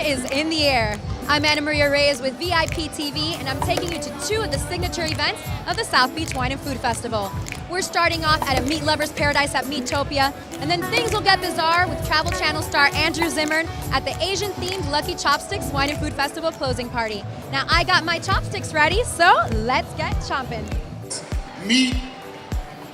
is in the air. I'm Ana Maria Reyes with VIP TV, and I'm taking you to two of the signature events of the South Beach Wine and Food Festival. We're starting off at a meat lover's paradise at Meatopia, and then things will get bizarre with Travel Channel star Andrew Zimmern at the Asian-themed Lucky Chopsticks Wine and Food Festival closing party. Now, I got my chopsticks ready, so let's get chomping. Meat,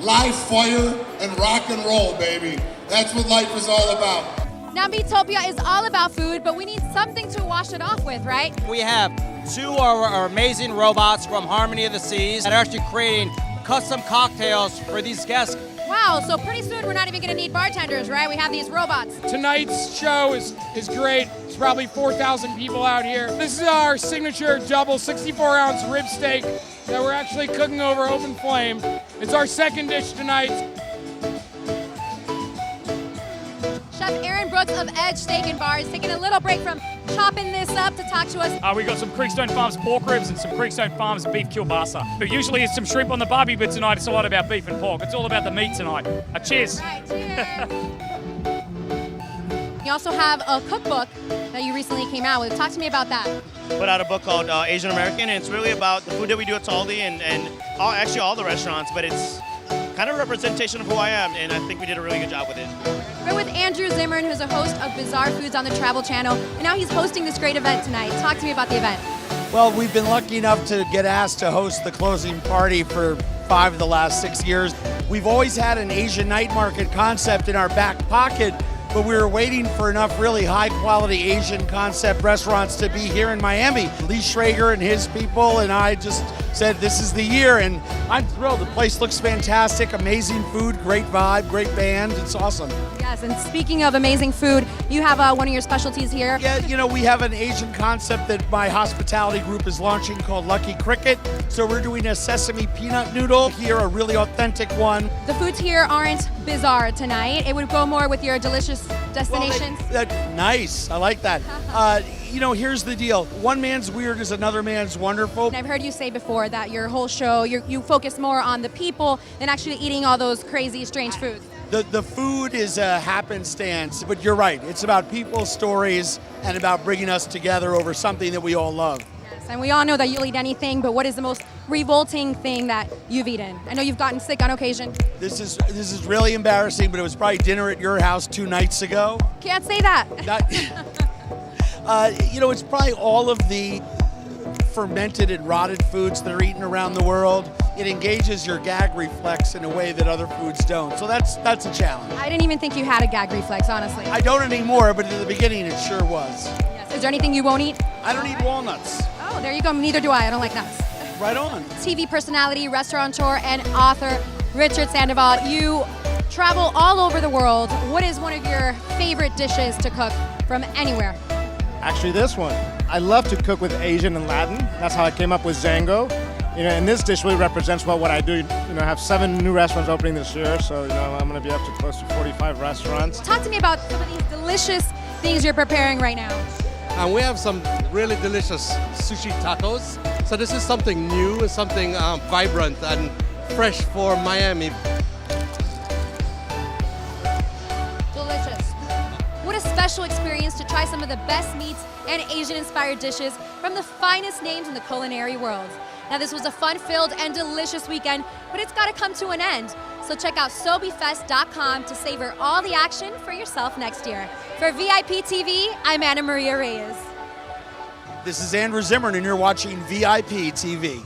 live fire, and rock and roll, baby. That's what life is all about. Now, Meatopia is all about food, but we need something to wash it off with, right? We have two of our amazing robots from Harmony of the Seas that are actually creating custom cocktails for these guests. Wow, so pretty soon we're not even gonna need bartenders, right? We have these robots. Tonight's show is great. It's probably 4,000 people out here. This is our signature double 64-ounce rib steak that we're actually cooking over open flame. It's our second dish tonight. Chef Aaron Brooks of Edge Steak and Bar is taking a little break from chopping this up to talk to us. We've got some Creekstone Farms pork ribs and some Creekstone Farms beef kielbasa. But usually it's some shrimp on the barbie, but tonight it's a lot about beef and pork. It's all about the meat tonight. Cheers. Right, cheers. You also have a cookbook that you recently came out with. Talk to me about that. Put out a book called Asian American, and it's really about the food that we do at Saldi and actually all the restaurants, but it's kind of a representation of who I am, and I think we did a really good job with it. We're with Andrew Zimmern, who's a host of Bizarre Foods on the Travel Channel, and now he's hosting this great event tonight. Talk to me about the event. Well, we've been lucky enough to get asked to host the closing party for 5 of the last 6 years. We've always had an Asian night market concept in our back pocket, but we were waiting for enough really high-quality Asian concept restaurants to be here in Miami. Lee Schrager and his people and I just said this is the year, and I'm thrilled. The place looks fantastic, amazing food, great vibe, great band. It's awesome. Yes, and speaking of amazing food, you have one of your specialties here. Yeah, you know, we have an Asian concept that my hospitality group is launching called Lucky Cricket. So we're doing a sesame peanut noodle here, a really authentic one. The foods here aren't bizarre tonight. It would go more with your delicious destinations. Well, nice. I like that. You know, here's the deal. One man's weird is another man's wonderful. And I've heard you say before that your whole show, you focus more on the people than actually eating all those crazy, strange foods. The food is a happenstance, but you're right. It's about people's stories and about bringing us together over something that we all love. Yes, and we all know that you'll eat anything, but what is the most revolting thing that you've eaten? I know you've gotten sick on occasion. This is really embarrassing, but it was probably dinner at your house 2 nights ago. Can't say that. You know, it's probably all of the fermented and rotted foods that are eaten around the world. It engages your gag reflex in a way that other foods don't. So that's a challenge. I didn't even think you had a gag reflex, honestly. I don't anymore, but at the beginning it sure was. Yes. Is there anything you won't eat? I don't eat walnuts. Oh, there you go. Neither do I. I don't like nuts. Right on. TV personality, restaurateur, and author Richard Sandoval. You travel all over the world. What is one of your favorite dishes to cook from anywhere? Actually, this one. I love to cook with Asian and Latin. That's how I came up with Zango. You know, and this dish really represents what I do. You know, I have 7 new restaurants opening this year, so you know I'm going to be up to close to 45 restaurants. Talk to me about some of these delicious things you're preparing right now. And we have some really delicious sushi tacos. So this is something new and something vibrant and fresh for Miami. Delicious. What a special experience to try some of the best meats and Asian-inspired dishes from the finest names in the culinary world. Now, this was a fun-filled and delicious weekend, but it's got to come to an end. So check out SoBeFest.com to savor all the action for yourself next year. For VIP TV, I'm Ana Maria Reyes. This is Andrew Zimmern, and you're watching VIP TV.